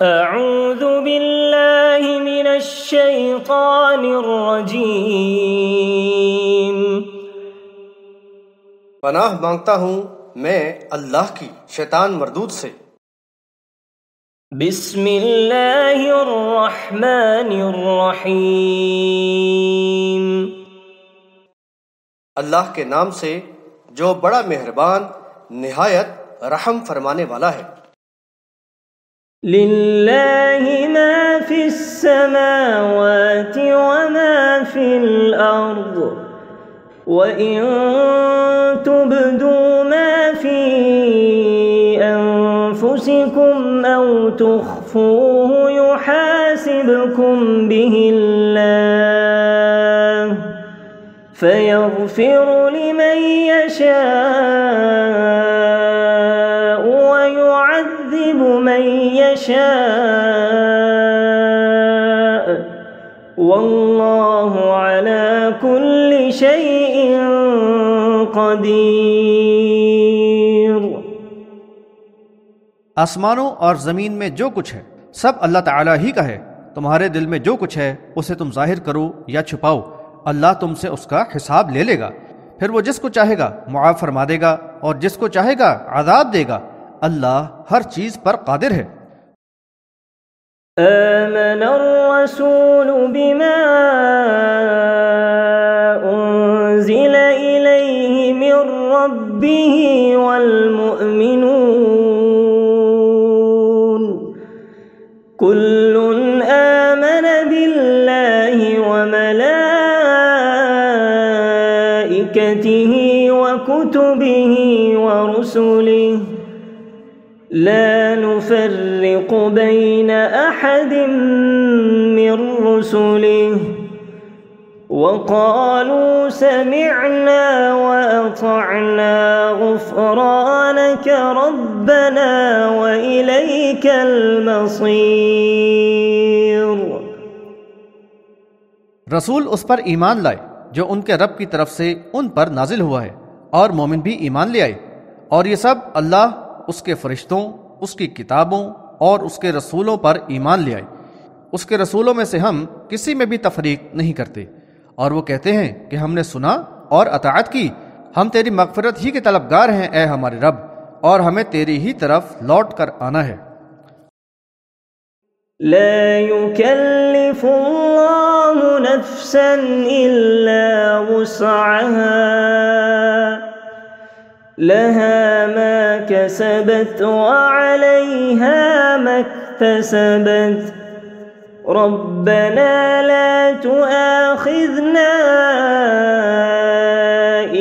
अऊज़ु बिल्लाहि मिनश शैतानिर रजीम। पनाह मांगता हूँ मैं अल्लाह की शैतान मरदूद से। बिस्मिल्लाहिर रहमानिर रहीम। अल्लाह के नाम से जो बड़ा मेहरबान निहायत रहम फरमाने वाला है। लिल्लाहि मा फिस समावाति व मा फिल अर्द व इन तुब्दू मा फी अनफुसिकुम औ तुख्फूहु युहासिबकुम बिहिल्लाह फयग़फ़िरु लिमन यशाअ व युअज़्ज़िबु मन यशाअ वल्लाहु अला कुल्लि शैइन क़दीर। आसमानों और ज़मीन में जो कुछ है सब अल्लाह ताला ही का है। तुम्हारे दिल में जो कुछ है उसे तुम जाहिर करो या छुपाओ, अल्लाह तुमसे उसका हिसाब ले लेगा। फिर वो जिसको चाहेगा मुआफ़ फरमा देगा और जिसको चाहेगा अज़ाब देगा। अल्लाह हर चीज़ पर कादिर है। आमनर रसूलु बिमा उन्ज़िला इलैहि मिर रब्बिहि वल मुअ्मिनून कुल्लुन आमन बिल्लाहि व मलाइकतिहि व कुतुबिहि व रुसुलिहि ला नुफ़र्रिक़ु बैन अहदिम मिर रुसुलिहि व क़ालू समिअना व अतअना ग़ुफ़रानक रब्बना व इलैकल मसीर। रसूल उस पर ईमान लाए जो उनके रब की तरफ से उन पर नाजिल हुआ है और मोमिन भी ईमान ले आए। और ये सब अल्लाह, उसके फरिश्तों, उसकी किताबों और उसके रसूलों पर ईमान ले आए। उसके रसूलों में से हम किसी में भी तफरीक नहीं करते। और वो कहते हैं कि हमने सुना और अताअत की। हम तेरी मग़फ़िरत ही के तलबगार हैं ए हमारे रब, और हमें तेरी ही तरफ लौट कर आना है। ला युकल्लिफुल्लाहु नफ्सन इल्ला वुस्अहा लहा मा कसबत व अलैहा मक्तसबत रब्बना ला तुआखिज़ना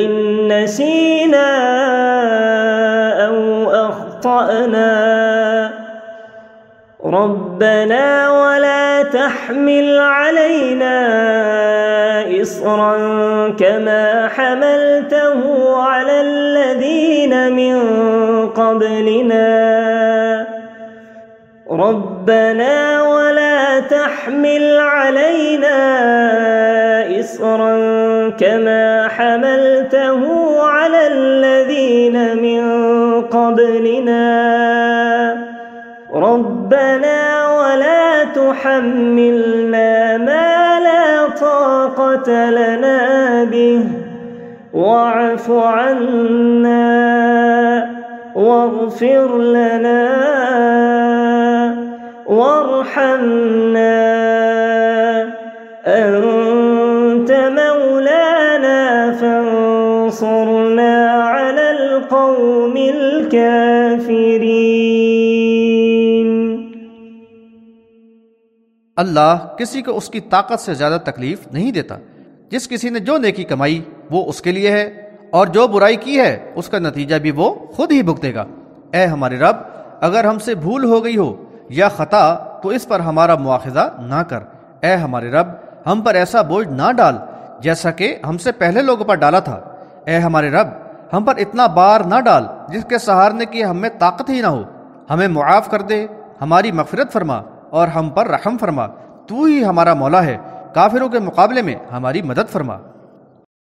इन नसीना औ अख़्तअना रब्बना वला तहमिल अलैना इस्रन कमा हमलतहु अलल्लज़ीन मिन क़ब्लिना रब्बना वला तहमिल अलैना इस्रन कमा हमलतहु अलल्लज़ीन मिन क़ब्लिना रब्बना वला तुहम्मिलना मा ला ताक़त लना बिहि वअफ़ु अन्ना वग़फ़िर लना वरहमना अन्त मौलाना फंसुरना अलल क़ौमिल काफ़िरीन। अल्लाह किसी को उसकी ताकत से ज़्यादा तकलीफ नहीं देता। जिस किसी ने जो नेकी कमाई वो उसके लिए है, और जो बुराई की है उसका नतीजा भी वो खुद ही भुगतेगा। ए हमारे रब, अगर हमसे भूल हो गई हो या खता तो इस पर हमारा मुआखज़ा ना कर। ए हमारे रब, हम पर ऐसा बोझ ना डाल जैसा कि हमसे पहले लोगों पर डाला था। ए हमारे रब, हम पर इतना बार ना डाल जिसके सहारने की हम में ताकत ही ना हो। हमें मुआफ़ कर दे, हमारी मग़फ़िरत फरमा और हम पर रहम फरमा। तू ही हमारा मौला है, काफिरों के मुकाबले में हमारी मदद फरमा।